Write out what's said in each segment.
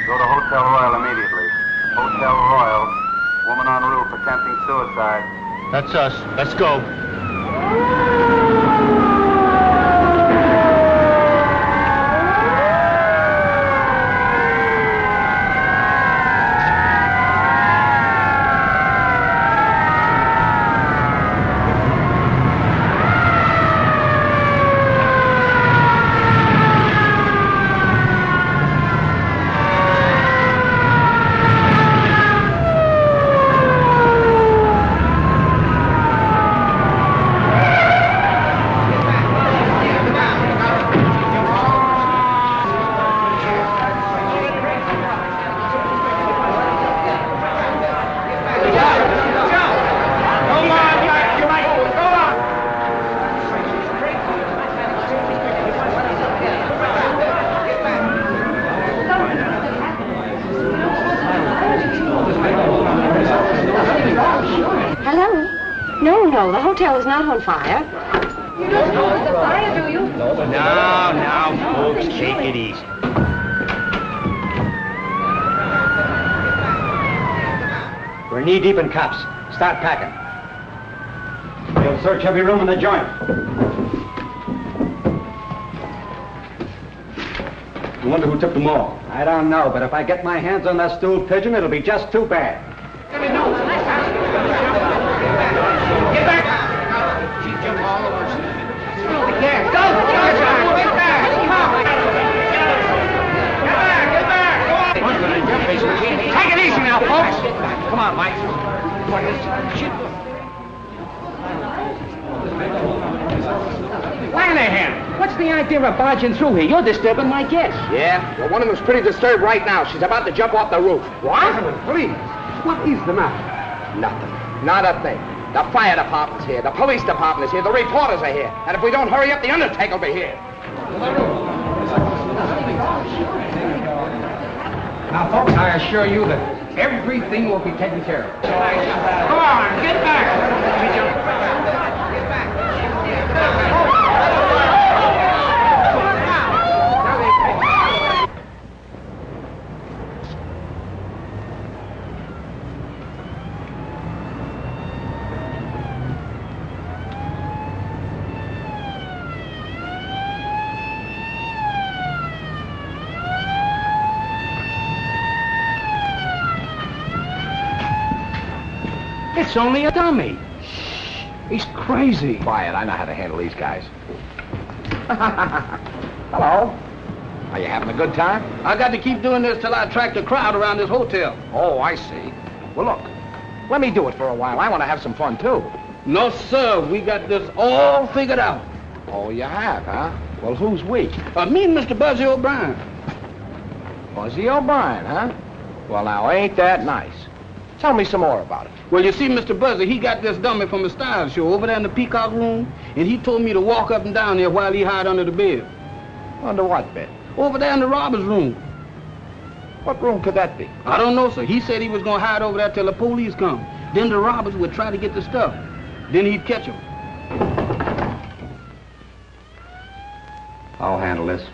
Go to Hotel Royal immediately. Hotel Royal. Woman on roof attempting suicide. That's us. Let's go. Is not on fire. You don't know it's a fire, do you? No, folks, take it easy. We're knee-deep in cops. Start packing. We'll search every room in the joint. I wonder who took them all. I don't know, but if I get my hands on that stool pigeon, it'll be just too bad. Get back! Get back! Take it easy now, folks! Come on, Mike. Lanahan, what's the idea of barging through here? You're disturbing my guests. Yeah? Well, one of them's pretty disturbed right now. She's about to jump off the roof. What? Please, what is the matter? Nothing. Not a thing. The fire department's here. The police department is here. The reporters are here. And if we don't hurry up, the undertaker will be here. Now, folks, I assure you that everything will be taken care of. Come on, get back! Get back! It's only a dummy. Shh. He's crazy. Quiet. I know how to handle these guys. Hello. Are you having a good time? I got to keep doing this till I attract a crowd around this hotel. Oh, I see. Well, look. Let me do it for a while. I want to have some fun, too. No, sir. We got this all figured out. Oh, you have, huh? Well, who's we? Me and Mr. Buzzy O'Brien. Buzzy O'Brien, huh? Well, now, ain't that nice? Tell me some more about it. Well, you see, Mr. Buzzy, he got this dummy from the style show over there in the Peacock room, and he told me to walk up and down there while he hid under the bed. Under what bed? Over there in the robber's room. What room could that be? I don't know, sir. He said he was going to hide over there till the police come. Then the robbers would try to get the stuff. Then he'd catch them. I'll handle this.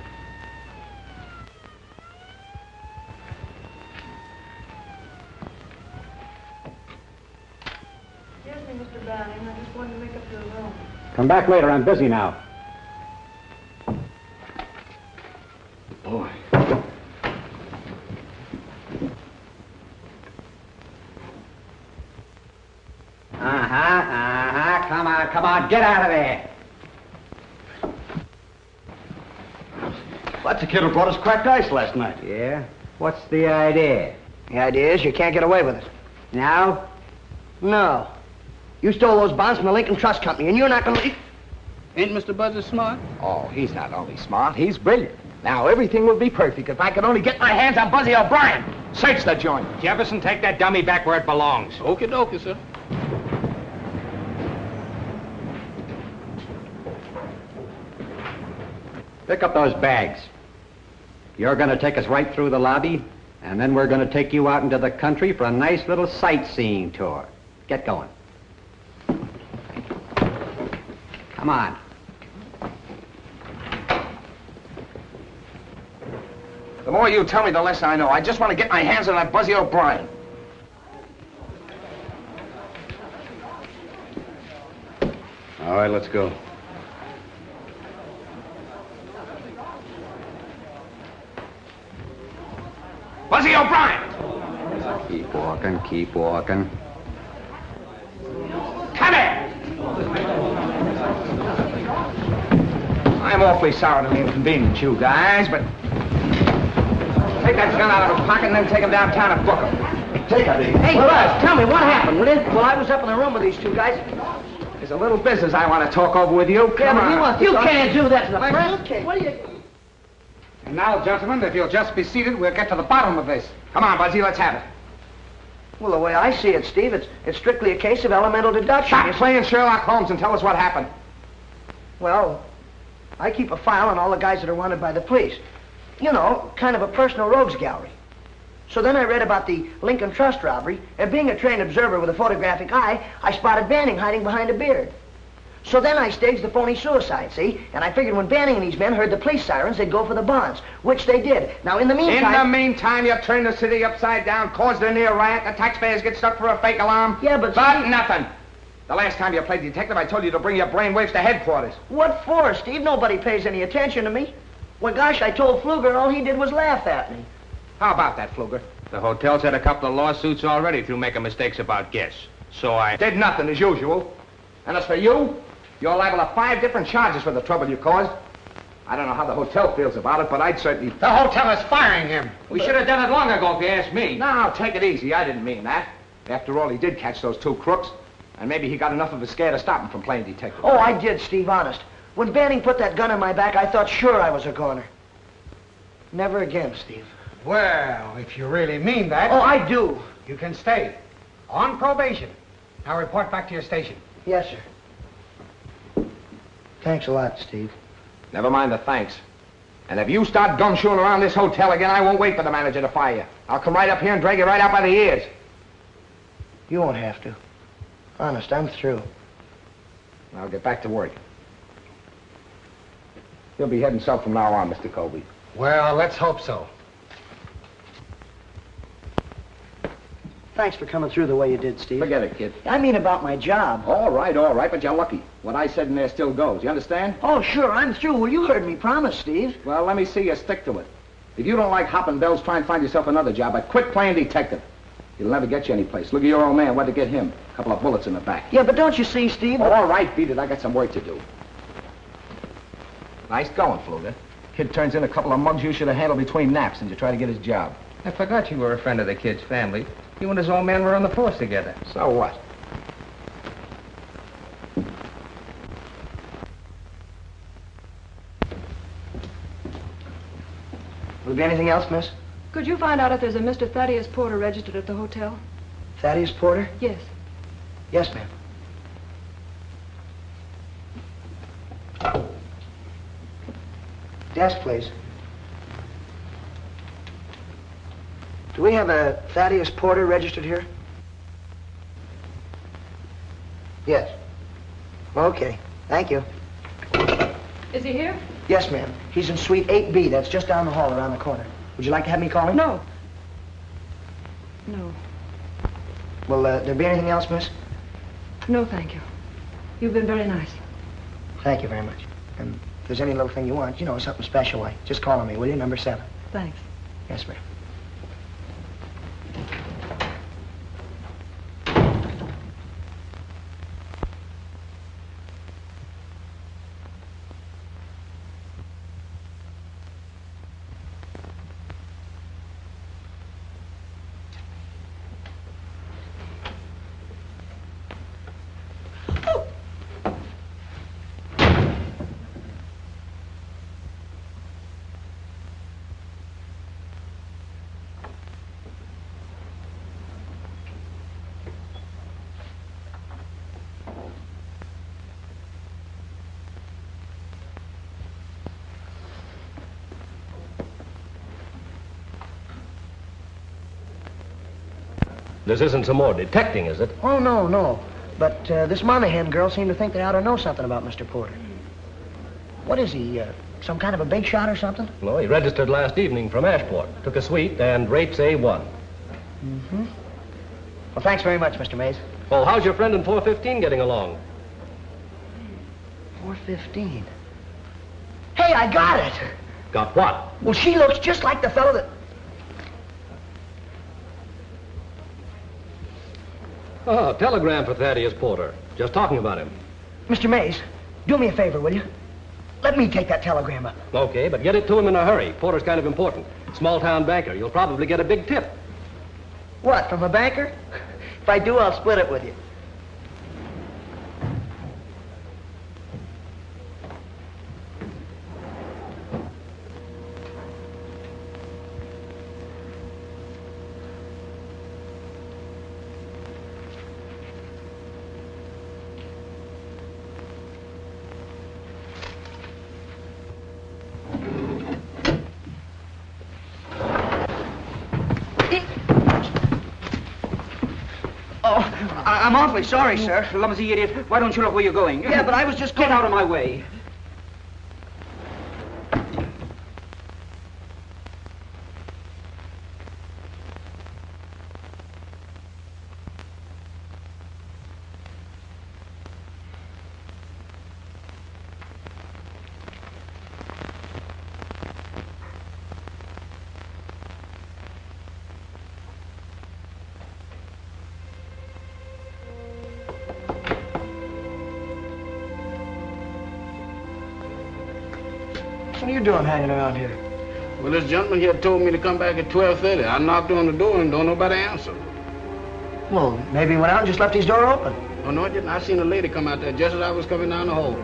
Mr. Browning, I just wanted to make up your room. Come back later. I'm busy now. Boy. Come on. Get out of there. That's the kid who brought us cracked ice last night. Yeah? What's the idea? The idea is you can't get away with it. Now? No. You stole those bonds from the Lincoln Trust Company, and you're not going to... Ain't Mr. Buzzy smart? Oh, he's not only smart, he's brilliant. Now, everything will be perfect if I could only get my hands on Buzzy O'Brien. Search the joint. Jefferson, take that dummy back where it belongs. Okie dokie, sir. Pick up those bags. You're going to take us right through the lobby, and then we're going to take you out into the country for a nice little sightseeing tour. Get going. Come on. The more you tell me, the less I know. I just want to get my hands on that Buzzy O'Brien. All right, let's go. Buzzy O'Brien! Keep walking, keep walking. Come here! I'm awfully sorry to inconvenience you guys, but take that gun out of his pocket and then take him downtown and book him. Take it easy. Hey, Buzz, tell me what happened, will you? Well, I was up in the room with these two guys. There's a little business I want to talk over with you. Come on. You can't do that to the press. Okay. What are you... And now, gentlemen, if you'll just be seated, we'll get to the bottom of this. Come on, Buzzy, let's have it. Well, the way I see it, Steve, it's strictly a case of elemental deduction. Stop playing Sherlock Holmes and tell us what happened. Well, I keep a file on all the guys that are wanted by the police. You know, kind of a personal rogues gallery. So then I read about the Lincoln Trust robbery, and being a trained observer with a photographic eye, I spotted Banning hiding behind a beard. So then I staged the phony suicide, see? And I figured when Banning and these men heard the police sirens, they'd go for the bonds, which they did. Now, in the meantime... In the meantime, you turned the city upside down, caused a near riot, the taxpayers get stuck for a fake alarm. Yeah, but... But nothing. The last time you played detective, I told you to bring your brainwaves to headquarters. What for, Steve? Nobody pays any attention to me. Well, gosh, I told Pfluger all he did was laugh at me. How about that, Pfluger? The hotel's had a couple of lawsuits already through making mistakes about guests. So I... Did nothing, as usual. And as for you, you're liable to 5 different charges for the trouble you caused. I don't know how the hotel feels about it, but I'd certainly... The hotel is firing him. We should have done it long ago, if you ask me. No, take it easy. I didn't mean that. After all, he did catch those 2 crooks. And maybe he got enough of a scare to stop him from playing detective. Oh, I did, Steve, honest. When Banning put that gun in my back, I thought sure I was a goner. Never again, Steve. Well, if you really mean that... Oh, I do. You can stay. On probation. Now report back to your station. Yes, sir. Thanks a lot, Steve. Never mind the thanks. And if you start gumshoeing around this hotel again, I won't wait for the manager to fire you. I'll come right up here and drag you right out by the ears. You won't have to. Honest, I'm through. I'll get back to work. You'll be heading south from now on, Mr. Colby. Well, let's hope so. Thanks for coming through the way you did, Steve. Forget it, kid. I mean about my job. All right, but you're lucky. What I said in there still goes. You understand? Oh, sure, I'm through. Well, you heard me promise, Steve. Well, let me see you stick to it. If you don't like hopping bells, try and find yourself another job, but quit playing detective. It'll never get you anyplace. Look at your old man. What'd it get him? A couple of bullets in the back. Yeah, but don't you see, Steve? Oh, all right, beat it. I got some work to do. Nice going, Pfluger. Kid turns in a couple of mugs you should have handled between naps and you try to get his job. I forgot you were a friend of the kid's family. You and his old man were on the force together. So what? Will there be anything else, miss? Could you find out if there's a Mr. Thaddeus Porter registered at the hotel? Thaddeus Porter? Yes. Yes, ma'am. Desk, please. Do we have a Thaddeus Porter registered here? Yes. Okay. Thank you. Is he here? Yes, ma'am. He's in suite 8B. That's just down the hall around the corner. Would you like to have me call him? No. No. Will there be anything else, miss? No, thank you. You've been very nice. Thank you very much. And if there's any little thing you want, you know, something special like, just call on me, will you? Number 7. Thanks. Yes, ma'am. This isn't some more detecting, is it? Oh, no, no. But this Monahan girl seemed to think they ought to know something about Mr. Porter. What is he, Some kind of a big shot or something? No, he registered last evening from Ashport. Took a suite and rates A1. Mm-hmm. Well, thanks very much, Mr. Mays. Well, how's your friend in 415 getting along? 415. Hey, I got it! Got what? Well, she looks just like the fellow that... Oh, telegram for Thaddeus Porter. Just talking about him. Mr. Mays, do me a favor, will you? Let me take that telegram up. Okay, but get it to him in a hurry. Porter's kind of important. Small-town banker. You'll probably get a big tip. What, from a banker? If I do, I'll split it with you. I'm awfully sorry, sir. Clumsy idiot. Why don't you look where you're going? Yeah, but I was just Get out of my way. What are you doing hanging around here? Well, this gentleman here told me to come back at 12:30. I knocked on the door and don't nobody answer. Well, maybe he went out and just left his door open. Oh, no, I didn't. I seen a lady come out there just as I was coming down the hall.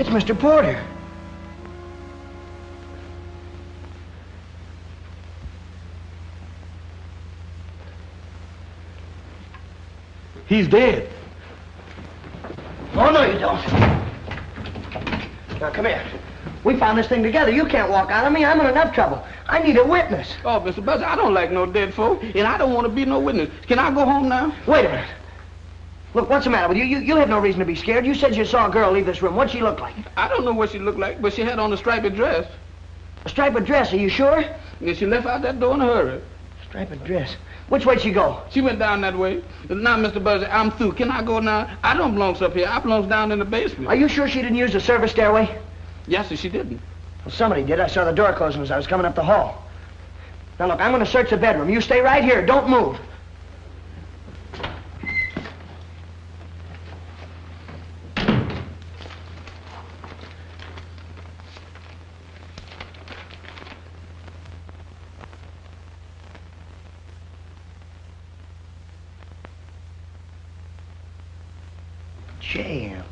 It's Mr. Porter. He's dead. Oh, no, you don't. Now, come here. We found this thing together. You can't walk out on me. I'm in enough trouble. I need a witness. Oh, Mr. Buster, I don't like no dead folk, and I don't want to be no witness. Can I go home now? Wait a minute. Look, what's the matter with you? You have no reason to be scared. You said you saw a girl leave this room. What'd she look like? I don't know what she looked like, but she had on a striped dress. A striped dress, are you sure? And she left out that door in a hurry. Striped dress. Which way'd she go? She went down that way. Now, Mr. Buster, I'm through. Can I go now? I don't belong up here. I belong down in the basement. Are you sure she didn't use the service stairway? Yes, sir, she didn't. Well, somebody did. I saw the door closing as I was coming up the hall. Now, look, I'm going to search the bedroom. You stay right here. Don't move. Jam.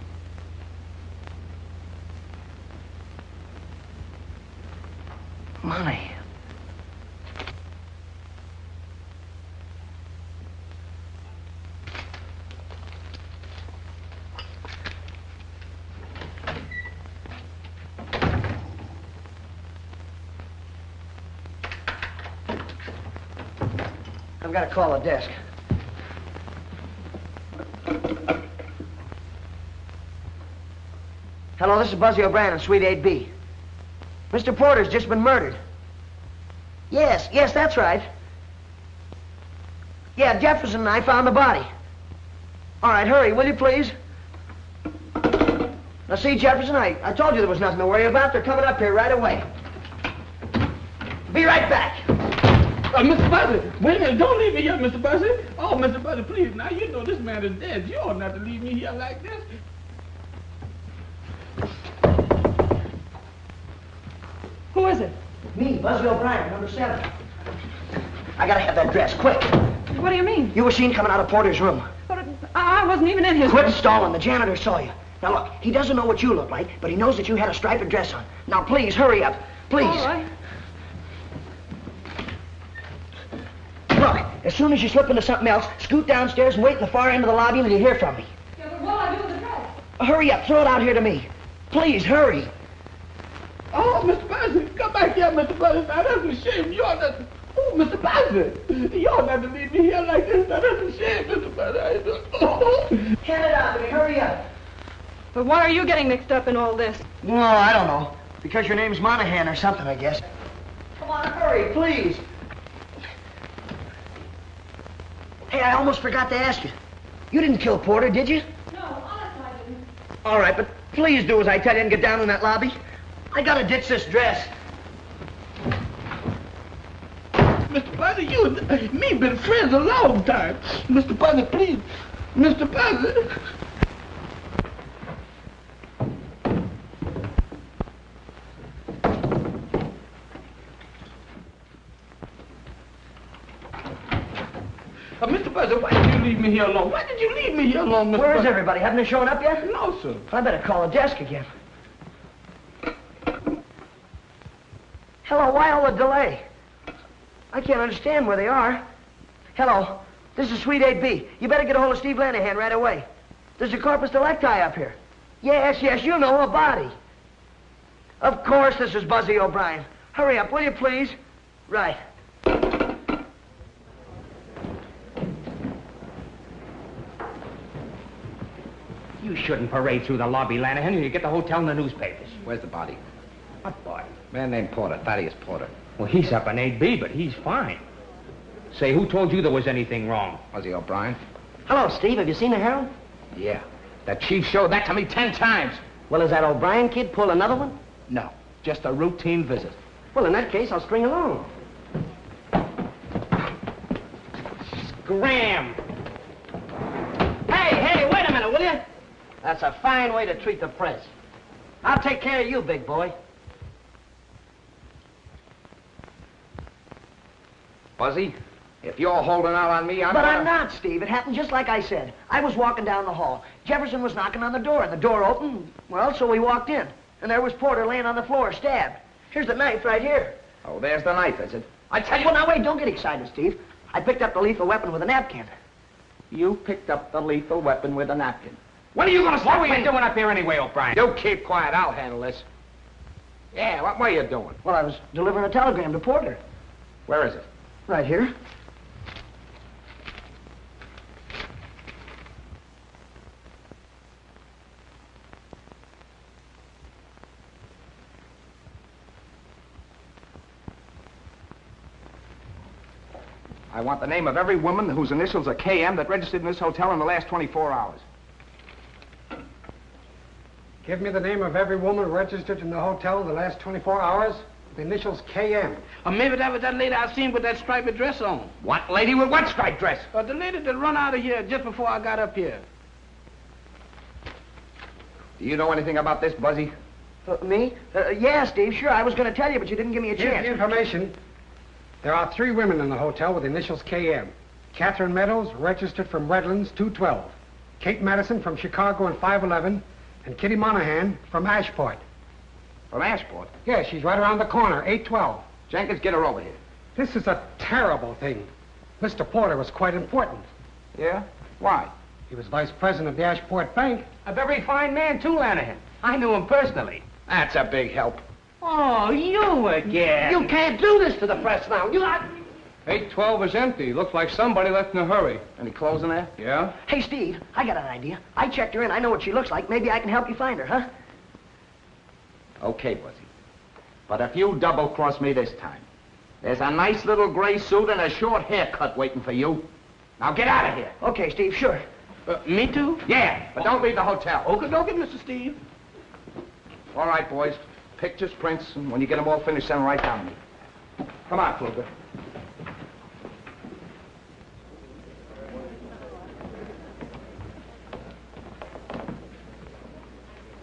Money. I've got to call a desk. Hello, this is Buzzy O'Brien in Suite 8B. Mr. Porter's just been murdered. Yes, that's right. Yeah, Jefferson and I found the body. All right, hurry, will you please? Now, see, Jefferson, I told you there was nothing to worry about. They're coming up here right away. Be right back. Mr. Buzzard, wait a minute. Don't leave me here, Mr. Buzzard. Oh, Mr. Buzzard, please. Now, you know this man is dead. You ought not to leave me here like this. Who is it? Me, Buzzy O'Brien, number 7. I gotta have that dress, quick. What do you mean? You were seen coming out of Porter's room. But I wasn't even in his Quit room. stalling. The janitor saw you. Now, look, he doesn't know what you look like, but he knows that you had a striped dress on. Now, please, hurry up. Please. All right. Look, as soon as you slip into something else, scoot downstairs and wait in the far end of the lobby until you hear from me. Yeah, but what'll I do with the dress? Hurry up. Throw it out here to me. Please, hurry. like here, Mr. Buzzard. Now, that's a shame. You ought not... Oh, Mr. Buzzard. You ought not to leave me here like this. Now, that's a shame, Mr. Buzzard. Oh. Hand it out to me. Hurry up. But why are you getting mixed up in all this? No, I don't know. Because your name's Monahan or something, I guess. Come on, hurry, please. Hey, I almost forgot to ask you. You didn't kill Porter, did you? No, honest I didn't. All right, but please do as I tell you and get down in that lobby. I gotta ditch this dress. Mr. Buzzard, you and me been friends a long time. Mr. Buzzard, please. Mr. Buzzard. Mr. Buzzard, why did you leave me here alone? Why did you leave me here alone, Mr. Where's Buzzard? everybody? Haven't they shown up yet? No, sir. I better call the desk again. Hello, why all the delay? I can't understand where they are. Hello, this is Suite 8B. You better get a hold of Steve Lanahan right away. There's a corpus delicti up here. Yes, you know, a body. Of course, this is Buzzy O'Brien. Hurry up, will you please? Right. You shouldn't parade through the lobby, Lanahan. You get the hotel in the newspapers. Where's the body? What body? Man named Porter, Thaddeus Porter. Well, he's up in 8B, but he's fine. Say, who told you there was anything wrong? Buzzy O'Brien? Hello, Steve. Have you seen the Herald? Yeah. The chief showed that to me 10 times. Well, has that O'Brien kid pulled another one? No, just a routine visit. Well, in that case, I'll string along. Scram! Hey, wait a minute, will you? That's a fine way to treat the press. I'll take care of you, big boy. Buzzy, if you're holding out on me, But I'm not, Steve. It happened just like I said. I was walking down the hall. Jefferson was knocking on the door, and the door opened. Well, so we walked in. And there was Porter laying on the floor, stabbed. Here's the knife right here. Oh, there's the knife, is it? I tell you... Well, now, wait, don't get excited, Steve. I picked up the lethal weapon with a napkin. You picked up the lethal weapon with a napkin. When are you going to stop? What were you doing up here anyway, O'Brien? You keep quiet. I'll handle this. Yeah, what were you doing? Well, I was delivering a telegram to Porter. Where is it? Right here. I want the name of every woman whose initials are KM that registered in this hotel in the last 24 hours. Give me the name of every woman registered in the hotel in the last 24 hours. The initials KM. Or maybe that was that lady I seen with that striped dress on. What lady with what striped dress? The lady that run out of here just before I got up here. Do you know anything about this, Buzzy? Me? Yeah, Steve, sure. I was going to tell you, but you didn't give me a Here's chance. the information. There are 3 women in the hotel with the initials KM. Catherine Meadows, registered from Redlands, 212. Kate Madison from Chicago and 511. And Kitty Monahan from Ashport. From Ashport? Yeah, she's right around the corner, 812. Jenkins, get her over here. This is a terrible thing. Mr. Porter was quite important. Yeah? Why? He was vice president of the Ashport Bank. A very fine man, too, Lanahan. I knew him personally. That's a big help. Oh, you again. You can't do this to the press now. You are... 812 is empty. Looks like somebody left in a hurry. Any clothes in there? Yeah? Hey, Steve, I got an idea. I checked her in. I know what she looks like. Maybe I can help you find her, huh? Okay, Buzzy. But if you double-cross me this time, there's a nice little gray suit and a short haircut waiting for you. Now get out of here. Okay, Steve, sure. Me too? Yeah, but don't leave the hotel. Okay, Mr. Steve. All right, boys. Pictures, prints, and when you get them all finished, send them right down to me. Come on, Fluker.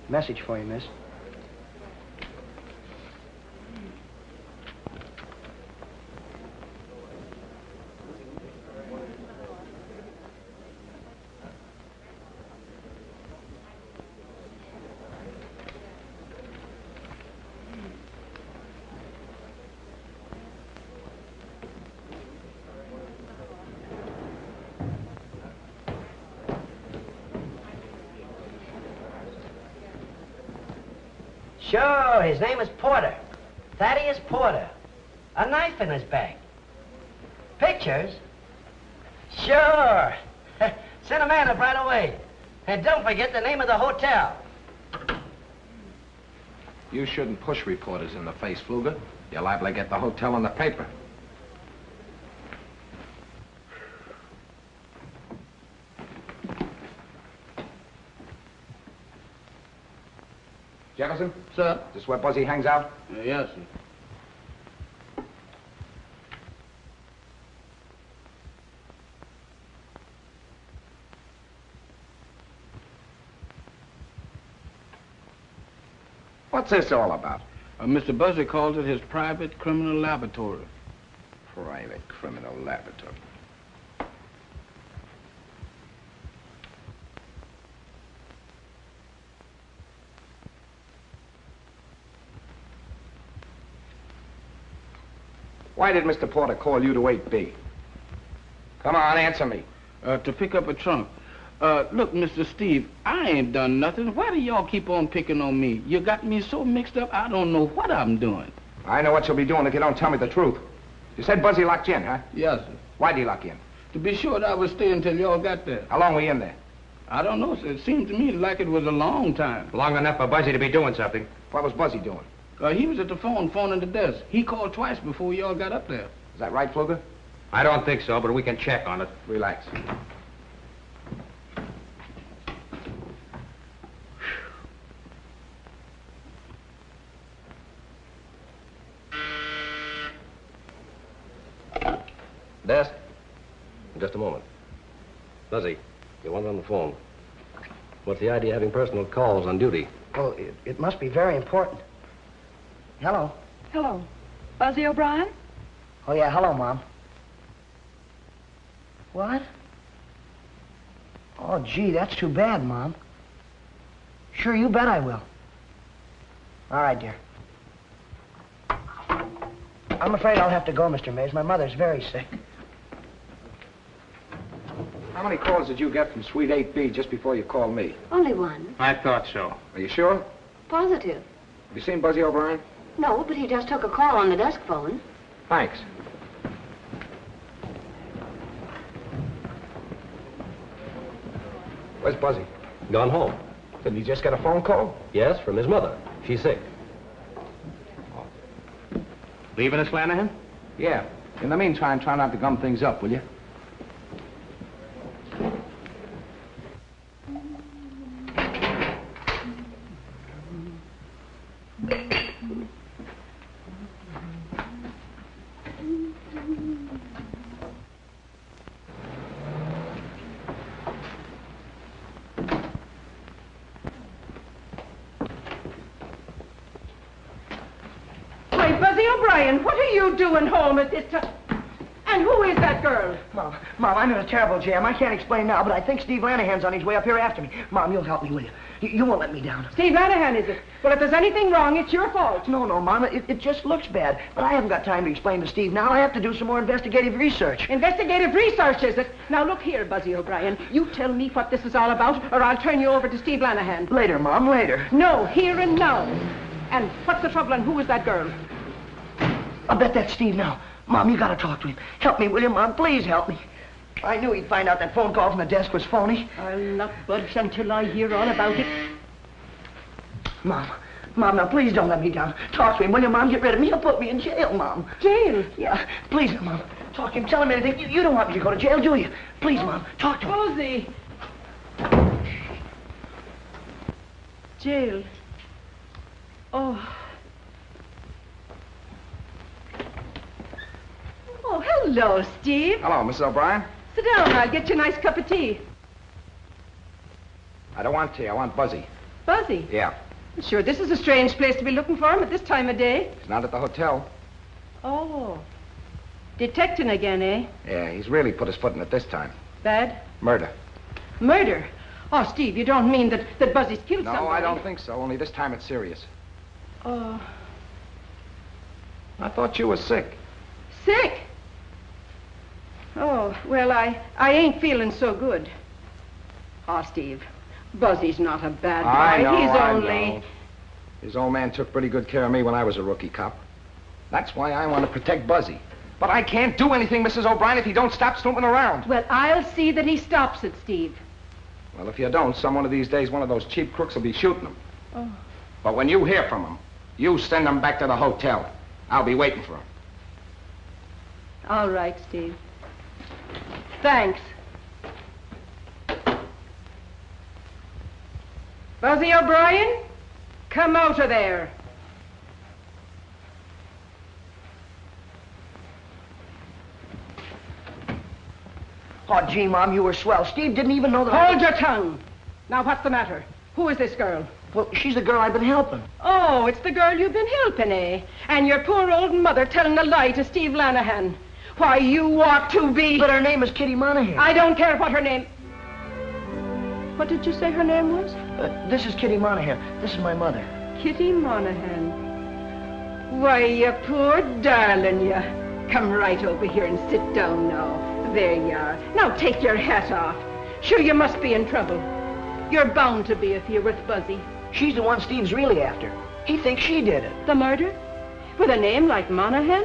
Message for you, miss. Sure, his name is Porter. Thaddeus Porter. A knife in his bag. Pictures? Sure. Send a man up right away. And don't forget the name of the hotel. You shouldn't push reporters in the face, Fluger. You're liable to get the hotel in the paper. Jefferson? Sir? Is this where Buzzy hangs out? Yes, sir. What's this all about? Mr. Buzzy calls it his private criminal laboratory. Private criminal laboratory. Why did Mr. Porter call you to 8B? Come on, answer me. To pick up a trunk. Look, Mr. Steve, I ain't done nothing. Why do y'all keep on picking on me? You got me so mixed up, I don't know what I'm doing. I know what you'll be doing if you don't tell me the truth. You said Buzzy locked you in, huh? Yes, sir. Why'd he lock you in? To be sure that I would stay until y'all got there. How long were you in there? I don't know, sir. It seemed to me like it was a long time. Long enough for Buzzy to be doing something. What was Buzzy doing? He was at the phoning the desk. He called twice before y'all got up there. Is that right, Fluger? I don't think so, but we can check on it. Relax. Desk? Just a moment. Buzzy, you want on the phone. What's the idea of having personal calls on duty? Well, it must be very important. Hello. Hello. Buzzy O'Brien? Oh, yeah, hello, Mom. What? Oh, gee, that's too bad, Mom. Sure, you bet I will. All right, dear. I'm afraid I'll have to go, Mr. Mays. My mother's very sick. How many calls did you get from Suite 8B just before you called me? Only one. I thought so. Are you sure? Positive. Have you seen Buzzy O'Brien? No, but he just took a call on the desk phone. Thanks. Where's Buzzy? Gone home. Did he just get a phone call? Yes, from his mother. She's sick. Leaving us, Lanahan? Yeah. In the meantime, try not to gum things up, will you? Why, Buzzy O'Brien, what are you doing home at this time? And who is that girl? Mom, I'm in a terrible jam. I can't explain now, but I think Steve Lanahan's on his way up here after me. Mom, you'll help me, will you? You won't let me down. Steve Lanahan, is it? Well, if there's anything wrong, it's your fault. No, Mom, it just looks bad. But I haven't got time to explain to Steve now. I have to do some more investigative research. Investigative research, is it? Now, look here, Buzzy O'Brien. You tell me what this is all about, or I'll turn you over to Steve Lanahan. Later, Mom, later. No, here and now. And what's the trouble, and who is that girl? I'll bet that's Steve now. Mom, you gotta talk to him. Help me, will you, Mom? Please help me. I knew he'd find out that phone call from the desk was phony. I'll not budge until I hear all about it. Mom, now please don't let me down. Talk to him, will you, Mom? Get rid of me. He'll put me in jail, Mom. Jail? Yeah, please, Mom. Talk to him. Tell him anything. You don't want me to go to jail, do you? Please, Mom. Talk to him. Buzzy. Jail. Oh. Oh, hello, Steve. Hello, Mrs. O'Brien. Sit down. I'll get you a nice cup of tea. I don't want tea. I want Buzzy. Buzzy? Yeah. Sure, this is a strange place to be looking for him at this time of day. He's not at the hotel. Oh. Detecting again, eh? Yeah, he's really put his foot in it this time. Bad? Murder. Murder? Oh, Steve, you don't mean that Buzzy's killed No, somebody? I don't think so. Only this time it's serious. Oh. I thought you were sick. Sick? Oh, well, I ain't feeling so good. Oh, Steve, Buzzy's not a bad guy. I know, He's I only... know. His old man took pretty good care of me when I was a rookie cop. That's why I want to protect Buzzy. But I can't do anything, Mrs. O'Brien, if he don't stop snooping around. Well, I'll see that he stops it, Steve. Well, if you don't, some one of these days, one of those cheap crooks will be shooting him. Oh. But when you hear from him, you send him back to the hotel. I'll be waiting for him. All right, Steve. Thanks. Buzzy O'Brien, come out of there. Oh, gee, Mom, you were swell. Steve didn't even know that Hold your tongue. Now, what's the matter? Who is this girl? Well, she's the girl I've been helping. Oh, it's the girl you've been helping, eh? And your poor old mother telling a lie to Steve Lanahan. Why, you ought to be... But her name is Kitty Monahan. I don't care what her name... What did you say her name was? This is Kitty Monahan. This is my mother. Kitty Monahan. Why, you poor darling, you. Come right over here and sit down now. There you are. Now take your hat off. Sure, you must be in trouble. You're bound to be if you're with Buzzy. She's the one Steve's really after. He thinks she did it. The murder? With a name like Monahan?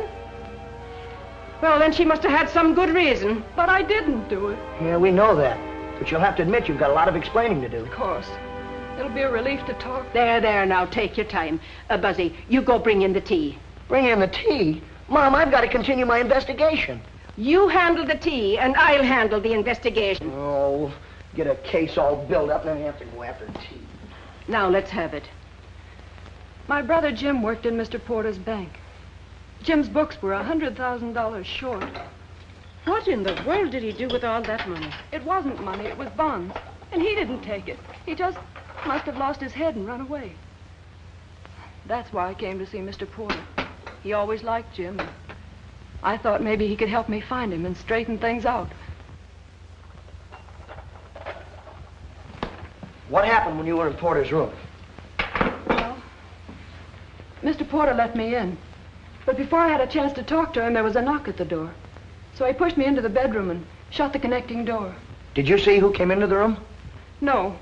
Well, then she must have had some good reason. But I didn't do it. Yeah, we know that. But you'll have to admit you've got a lot of explaining to do. Of course. It'll be a relief to talk. There, now, take your time. Buzzy, you go bring in the tea. Bring in the tea? Mom, I've got to continue my investigation. You handle the tea, and I'll handle the investigation. Oh, get a case all built up, and then you have to go after tea. Now, let's have it. My brother Jim worked in Mr. Porter's bank. Jim's books were $100,000 short. What in the world did he do with all that money? It wasn't money, it was bonds. And he didn't take it. He just must have lost his head and run away. That's why I came to see Mr. Porter. He always liked Jim. I thought maybe he could help me find him and straighten things out. What happened when you were in Porter's room? Well, Mr. Porter let me in. But before I had a chance to talk to him, there was a knock at the door. So he pushed me into the bedroom and shut the connecting door. Did you see who came into the room? No.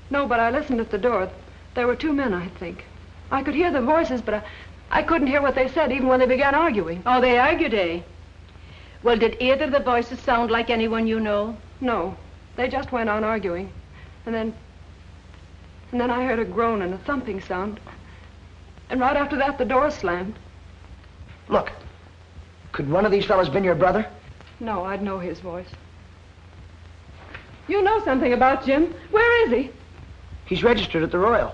No, but I listened at the door. There were two men, I think. I could hear the voices, but I couldn't hear what they said even when they began arguing. Oh, they argued, eh? Well, did either of the voices sound like anyone you know? No. They just went on arguing. And then I heard a groan and a thumping sound. And right after that, the door slammed. Look, could one of these fellas been your brother? No, I'd know his voice. You know something about Jim. Where is he? He's registered at the Royal.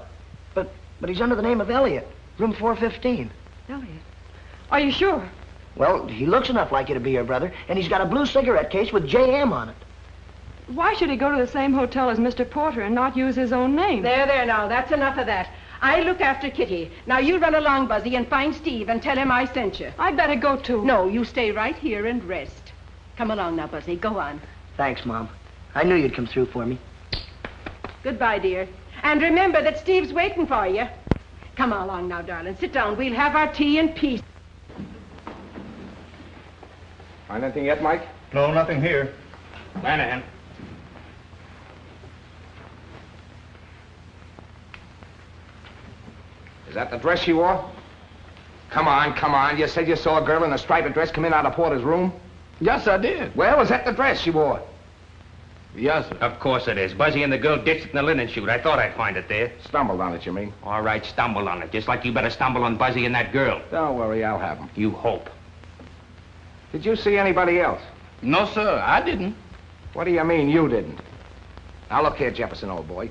But he's under the name of Elliot, room 415. Elliot? Are you sure? Well, he looks enough like you to be your brother, and he's got a blue cigarette case with J.M. on it. Why should he go to the same hotel as Mr. Porter and not use his own name? There, now, that's enough of that. I look after Kitty. Now, you run along, Buzzy, and find Steve and tell him I sent you. I'd better go, too. No, you stay right here and rest. Come along now, Buzzy. Go on. Thanks, Mom. I knew you'd come through for me. Goodbye, dear. And remember that Steve's waiting for you. Come along now, darling. Sit down. We'll have our tea in peace. Find anything yet, Mike? No, nothing here. Lanahan. Is that the dress she wore? Come on. You said you saw a girl in a striped dress come in out of Porter's room? Yes, I did. Well, is that the dress she wore? Yes, sir. Of course it is. Buzzy and the girl ditched it in the linen chute. I thought I'd find it there. Stumbled on it, you mean? All right, stumbled on it. Just like you better stumble on Buzzy and that girl. Don't worry, I'll have them. You hope. Did you see anybody else? No, sir, I didn't. What do you mean, you didn't? Now, look here, Jefferson, old boy.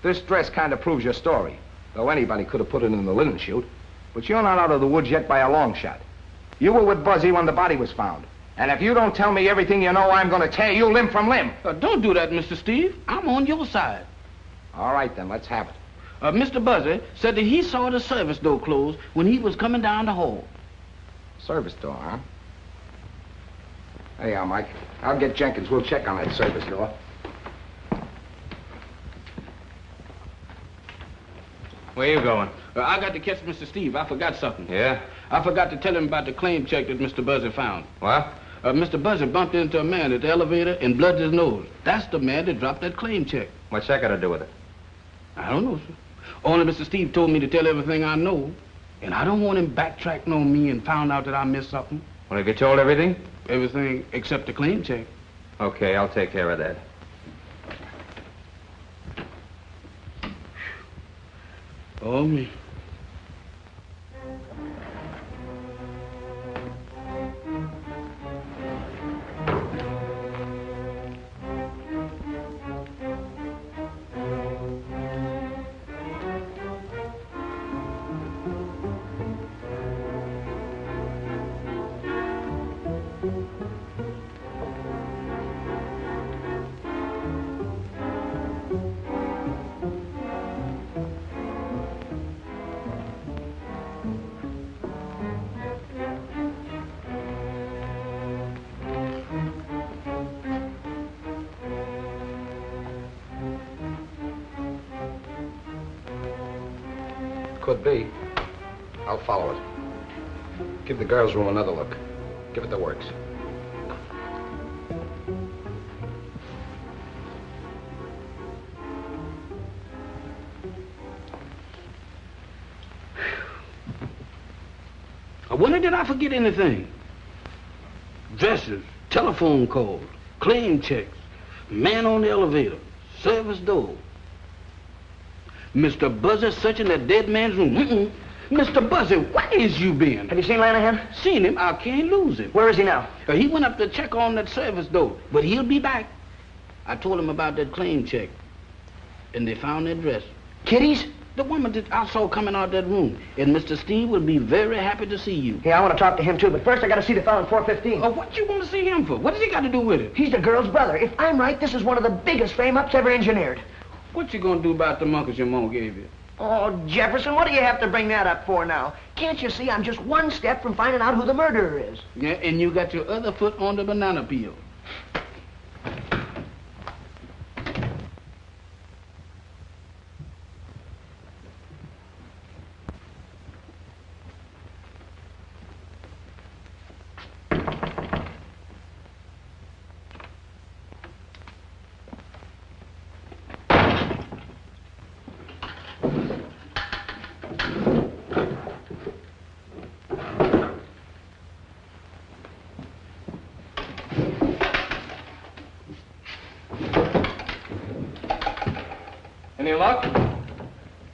This dress kind of proves your story. Though anybody could have put it in the linen chute. But you're not out of the woods yet by a long shot. You were with Buzzy when the body was found. And if you don't tell me everything you know, I'm going to tear you limb from limb. Don't do that, Mr. Steve. I'm on your side. All right, then, let's have it. Mr. Buzzy said that he saw the service door closed when he was coming down the hall. Service door, huh? There you are, Mike. I'll get Jenkins. We'll check on that service door. Where you going? I got to catch Mr. Steve. I forgot something. Yeah? I forgot to tell him about the claim check that Mr. Buzzy found. What? Mr. Buzzy bumped into a man at the elevator and blooded his nose. That's the man that dropped that claim check. What's that got to do with it? I don't know, sir. Only Mr. Steve told me to tell everything I know. And I don't want him backtracking on me and found out that I missed something. Well, have you told everything? Everything except the claim check. Okay, I'll take care of that. Oh, me. Could be. I'll follow it. Give the girls' room another look. Give it the works. I wonder did I forget anything? Dresses, telephone calls, claim checks, man on the elevator, service door. Mr. Buzzy searching that dead man's room. Mr. Buzzy, where is you been? Have you seen Lanahan? Seen him. I can't lose him. Where is he now? He went up to check on that service door, but he'll be back. I told him about that claim check, and they found that dress. Kitty's? The woman that I saw coming out that room. And Mr. Steve will be very happy to see you. Yeah, I want to talk to him, too, but first I got to see the fellow in 415. Oh, what you want to see him for? What does he got to do with it? He's the girl's brother. If I'm right, this is one of the biggest frame-ups ever engineered. What you gonna do about the monkeys your mom gave you? Oh, Jefferson, what do you have to bring that up for now? Can't you see I'm just one step from finding out who the murderer is? Yeah, and you got your other foot on the banana peel. Any luck?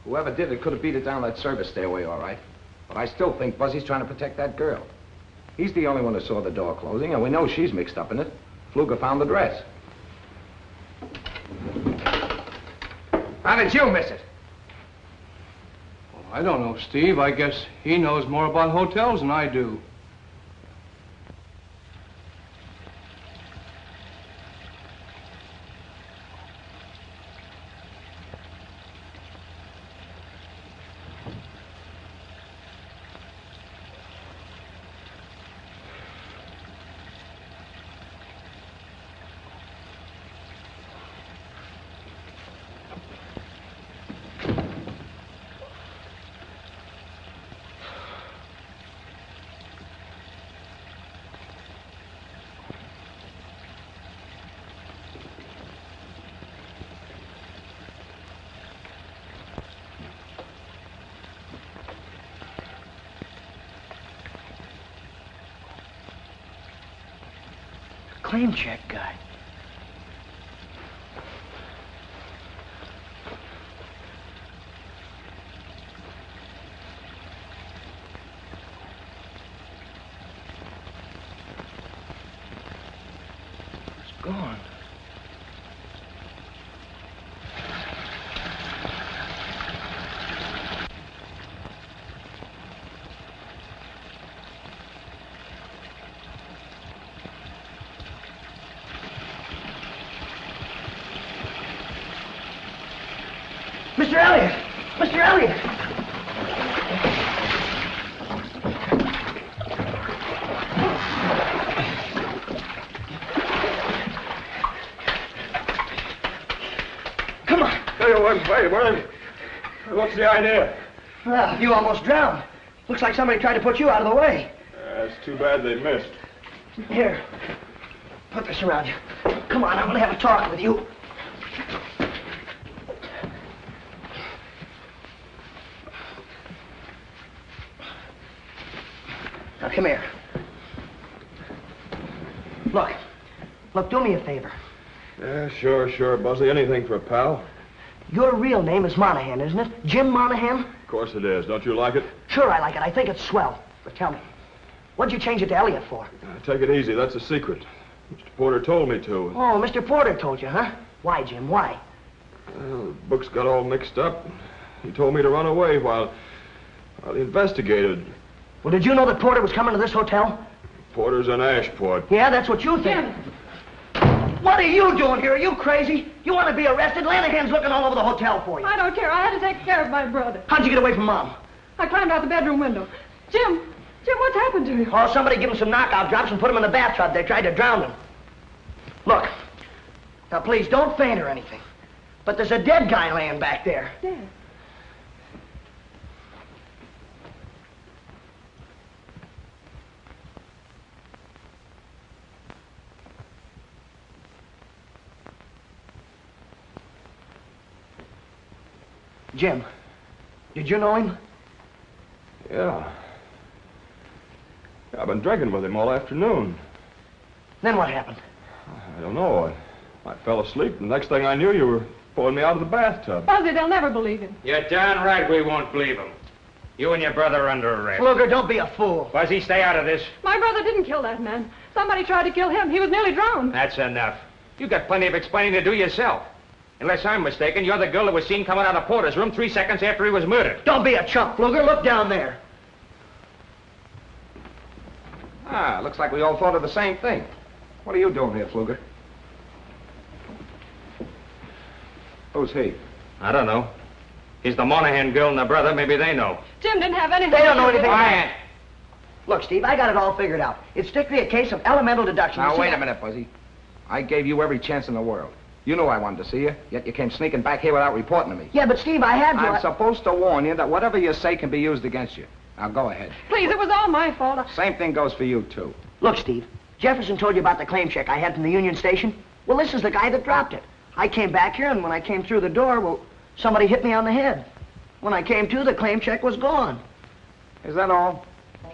Whoever did it could have beat it down that service stairway, all right. But I still think Buzzy's trying to protect that girl. He's the only one who saw the door closing, and we know she's mixed up in it. Fluger found the dress. How did you miss it? Well, I don't know, Steve. I guess he knows more about hotels than I do. Claim check guy. It's gone. Mr. Elliot! Mr. Elliot! Come on. What's the idea? Well, you almost drowned. Looks like somebody tried to put you out of the way. It's too bad they missed. Here, put this around you. Come on, I want to have a talk with you. Come here. Look, do me a favor. Yeah, sure, Buzzy. Anything for a pal. Your real name is Monahan, isn't it? Jim Monahan? Of course it is. Don't you like it? Sure I like it. I think it's swell. But tell me, what'd you change it to Elliot for? Take it easy. That's a secret. Mr. Porter told me to. Oh, Mr. Porter told you, huh? Why, Jim, why? Well, the books got all mixed up. He told me to run away while he investigated. Well, did you know that Porter was coming to this hotel? Porter's in Ashport. Yeah, that's what you think. What are you doing here? Are you crazy? You want to be arrested? Lanahan's looking all over the hotel for you. I don't care. I had to take care of my brother. How'd you get away from Mom? I climbed out the bedroom window. Jim, what's happened to you? Oh, somebody gave him some knockout drops and put him in the bathtub. They tried to drown him. Look, now please don't faint or anything. But there's a dead guy laying back there. Dead? Jim, did you know him? Yeah. I've been drinking with him all afternoon. Then what happened? I don't know. I fell asleep, and the next thing I knew, you were pulling me out of the bathtub. Buzzy, they'll never believe him. You're darn right we won't believe him. You and your brother are under arrest. Luger, don't be a fool. Buzzy, stay out of this. My brother didn't kill that man. Somebody tried to kill him. He was nearly drowned. That's enough. You got plenty of explaining to do yourself. Unless I'm mistaken, you're the girl that was seen coming out of Porter's room 3 seconds after he was murdered. Don't be a chump, Luger. Look down there. Ah, looks like we all thought of the same thing. What are you doing here, Pfluger? Who's he? I don't know. He's the Monahan girl and the brother. Maybe they know. Jim didn't have anything. They don't know anything. Quiet. Look, Steve, I got it all figured out. It's strictly a case of elemental deduction. Now, wait a minute, Buzzy. I gave you every chance in the world. You knew I wanted to see you, yet you came sneaking back here without reporting to me. Yeah, but Steve, I had to. I'm supposed to warn you that whatever you say can be used against you. Now, go ahead. Please, it was all my fault. Same thing goes for you, too. Look, Steve, Jefferson told you about the claim check I had from the Union Station. Well, this is the guy that dropped it. I came back here, and when I came through the door, well, somebody hit me on the head. When I came to, the claim check was gone. Is that all?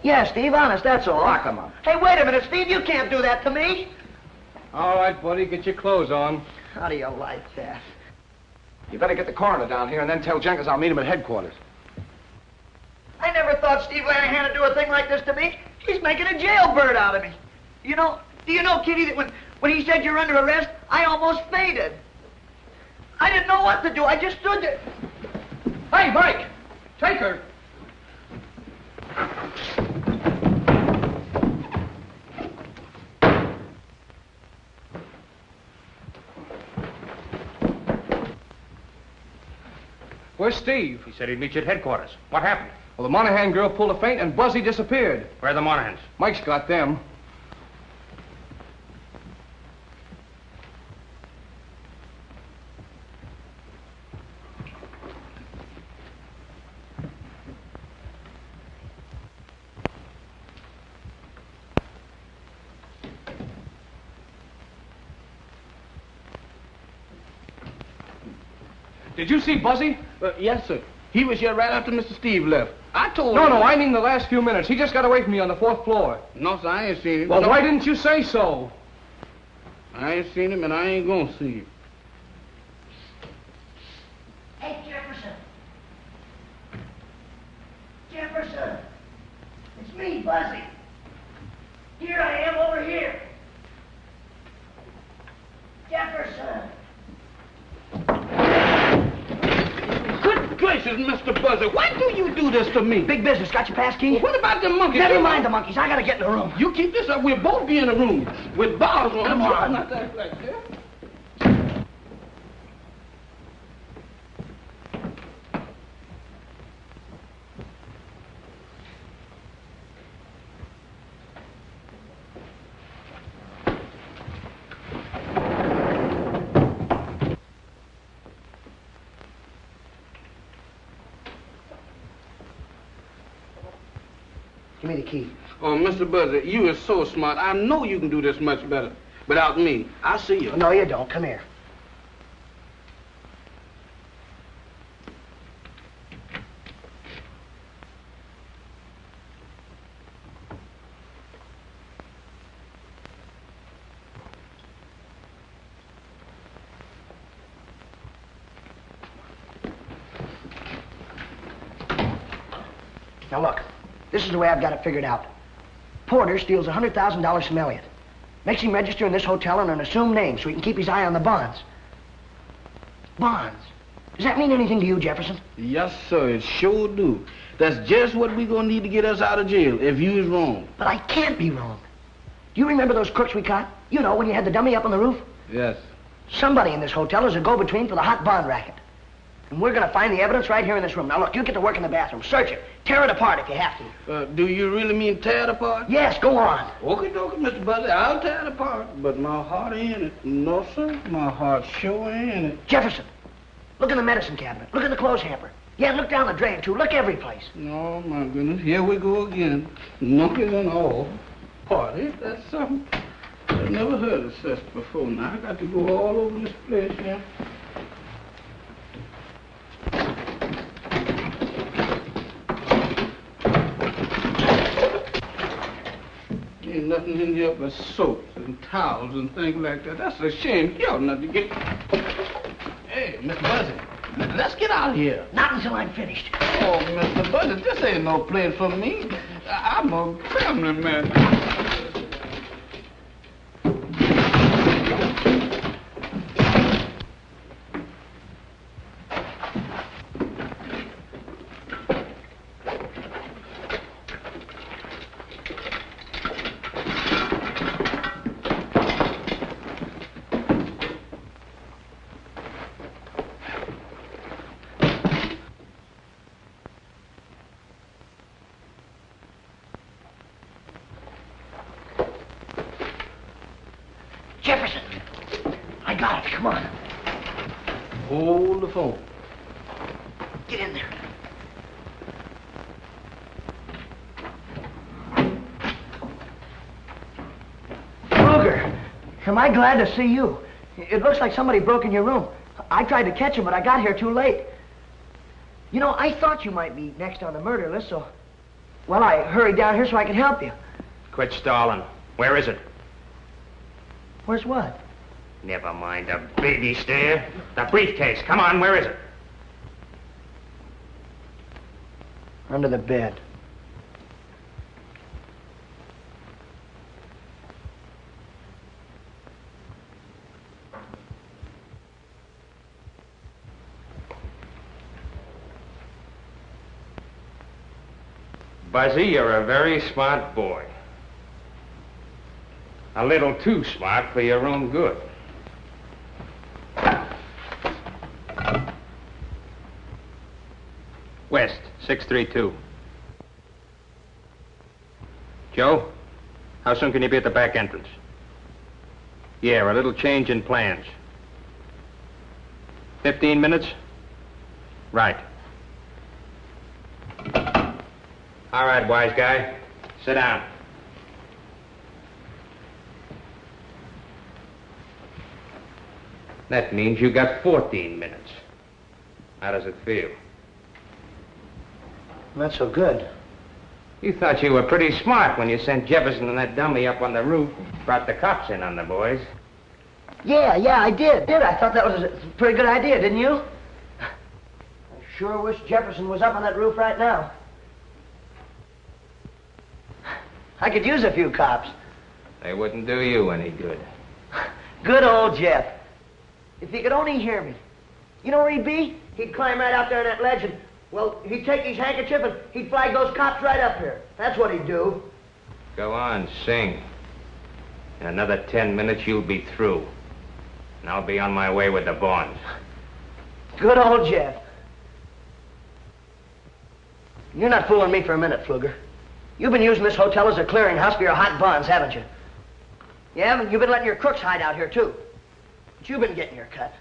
Yeah, Steve, honest, that's all. Lock him up. Hey, wait a minute, Steve, you can't do that to me. All right, buddy, get your clothes on. How do you like that? You better get the coroner down here and then tell Jenkins I'll meet him at headquarters. I never thought Steve Lanahan would do a thing like this to me. He's making a jailbird out of me. Do you know, Kitty, that when he said you're under arrest, I almost fainted. I didn't know what to do. I just stood there. Hey, Mike! Take her! Where's Steve? He said he'd meet you at headquarters. What happened? Well, the Monahan girl pulled a feint and Buzzy disappeared. Where are the Monahans? Mike's got them. Did you see Buzzy? Yes, sir. He was here right after Mr. Steve left. I told No, him. I mean the last few minutes. He just got away from me on the 4th floor. No, sir, I ain't seen him. Well, No. why didn't you say so? I ain't seen him, and I ain't gonna see him. Hey, Jefferson. Jefferson. It's me, Buzzy. Here I am over here. Jefferson. Good gracious, Mr. Buzzer, why do you do this to me? Big business. Got your pass key? Well, what about the monkeys? Never mind the monkeys. I gotta get in the room. You keep this up, we'll both be in a room with bars on. Come on. Not that like that. Give me the key. Oh, Mr. Buzzer, you is so smart. I know you can do this much better without me. I see you. No, you don't. Come here. Now look, this is the way I've got it figured out. Porter steals $100,000 from Elliot. Makes him register in this hotel under an assumed name so he can keep his eye on the bonds. Bonds? Does that mean anything to you, Jefferson? Yes, sir, it sure do. That's just what we gonna need to get us out of jail, if you is wrong. But I can't be wrong. Do you remember those crooks we caught? You know, when you had the dummy up on the roof? Yes. Somebody in this hotel is a go-between for the hot bond racket. And we're gonna find the evidence right here in this room. Now look, you get to work in the bathroom. Search it. Tear it apart if you have to. Do you really mean tear it apart? Yes, go on. Okay, Mr. Buzzy, I'll tear it apart. But my heart ain't in it. No, sir, my heart sure ain't in it. Jefferson, look in the medicine cabinet. Look in the clothes hamper. Yeah, look down the drain, too. Look every place. Oh, my goodness. Here we go again. Monkeys and all. Party, that's something. I've never heard of such before. Now, I got to go all over this place here. Ain't nothing in here but soaps and towels and things like that. That's a shame. You ought not to get... Hey, Mr. Buzzy, let's get out of here. Not until I'm finished. Oh, Mr. Buzzy, this ain't no place for me. I'm a family man. Jefferson, I got it. Come on. Hold the phone. Get in there. Kruger, am I glad to see you. It looks like somebody broke in your room. I tried to catch him, but I got here too late. You know, I thought you might be next on the murder list, so... Well, I hurried down here so I could help you. Quit stalling. Where is it? Where's what? Never mind the baby stare. The briefcase. Come on, where is it? Under the bed. Buzzy, you're a very smart boy. A little too smart for your own good. West, 632. Joe, how soon can you be at the back entrance? Yeah, a little change in plans. 15 minutes? Right. All right, wise guy. Sit down. That means you got 14 minutes. How does it feel? Not so good. You thought you were pretty smart when you sent Jefferson and that dummy up on the roof. Brought the cops in on the boys. Yeah, I did. I thought that was a pretty good idea, didn't you? I sure wish Jefferson was up on that roof right now. I could use a few cops. They wouldn't do you any good. Good old Jeff. If he could only hear me. You know where he'd be? He'd climb right out there on that ledge and, well, he'd take his handkerchief and he'd flag those cops right up here. That's what he'd do. Go on, sing. In another 10 minutes, you'll be through. And I'll be on my way with the bonds. Good old Jeff. You're not fooling me for a minute, Pfluger. You've been using this hotel as a clearinghouse for your hot bonds, haven't you? Yeah, and you've been letting your crooks hide out here, too. But you've been getting your cut.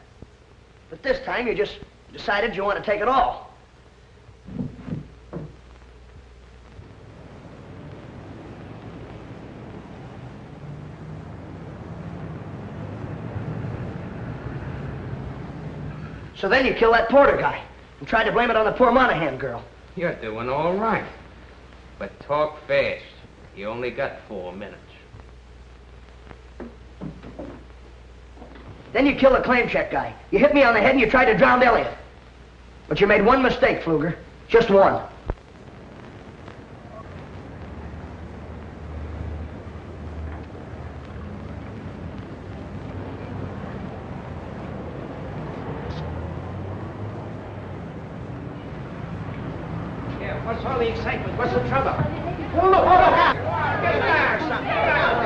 But this time, you just decided you want to take it all. So then you kill that Porter guy and tried to blame it on the poor Monahan girl. You're doing all right. But talk fast. You only got 4 minutes. Then you kill the claim check guy. You hit me on the head and you tried to drown Elliot. But you made one mistake, Pfluger. Just one. What's all the excitement? What's the trouble? Well, look, hold on. Get back, son. Get back.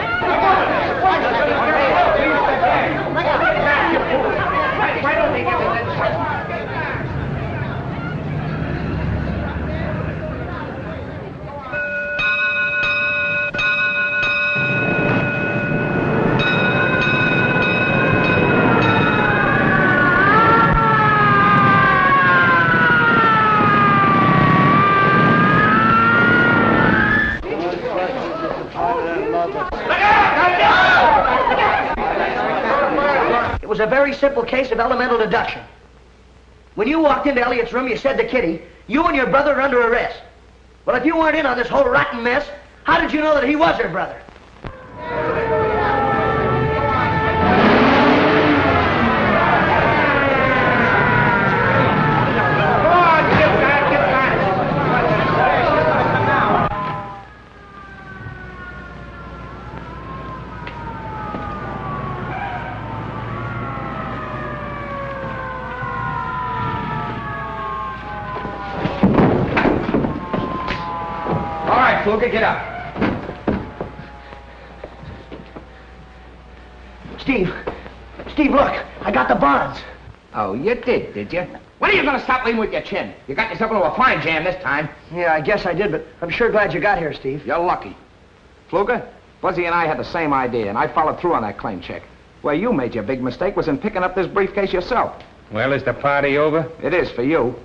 Why don't they give it that shot? It was a very simple case of elemental deduction. When you walked into Elliot's room, you said to Kitty, you and your brother are under arrest. Well, if you weren't in on this whole rotten mess, how did you know that he was her brother? Fluker, get up. Steve, look, I got the bonds. Oh, you did you? When are you going to stop leaning with your chin? You got yourself into a fine jam this time. Yeah, I guess I did, but I'm sure glad you got here, Steve. You're lucky. Fluker, Buzzy and I had the same idea, and I followed through on that claim check. Where you made your big mistake was in picking up this briefcase yourself. Well, is the party over? It is for you.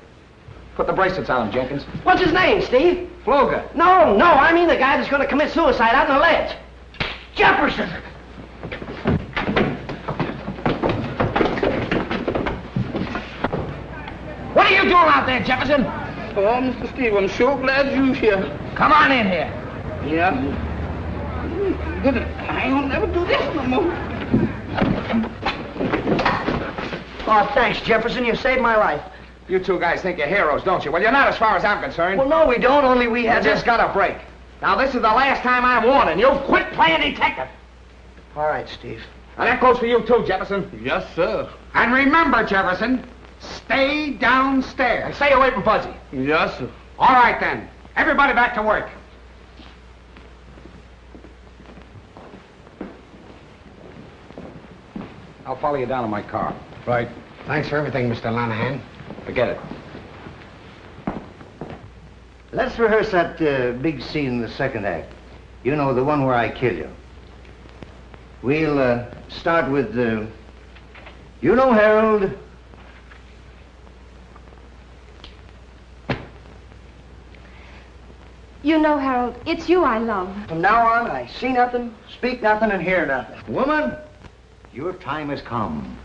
Put the bracelets on him, Jenkins. What's his name, Steve? Fluker. No, I mean the guy that's going to commit suicide out on the ledge. Jefferson! What are you doing out there, Jefferson? Oh, Mr. Steve, I'm sure glad you're here. Come on in here. Yeah? Good. I ain't gonna never do this no more. Oh, thanks, Jefferson. You saved my life. You two guys think you're heroes, don't you? Well, you're not as far as I'm concerned. Well, no, we don't. Only we had You just got a break. Now, this is the last time I'm warning you. Quit playing detective. All right, Steve. And that goes for you, too, Jefferson. Yes, sir. And remember, Jefferson, stay downstairs. And stay away from Buzzy. Yes, sir. All right, then. Everybody back to work. I'll follow you down in my car. Right. Thanks for everything, Mr. Lanahan. Forget it. Let's rehearse that big scene in the second act. You know, the one where I kill you. We'll start with, you know, Harold. You know, Harold, it's you I love. From now on, I see nothing, speak nothing, and hear nothing. Woman, your time has come.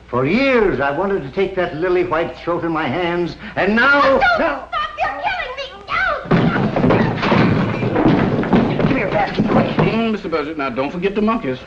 For years, I wanted to take that lily white throat in my hands, and now... Don't stop! You're killing me! No! Come here, Baskin, quick. Mr. Buzzard, now don't forget the monkeys.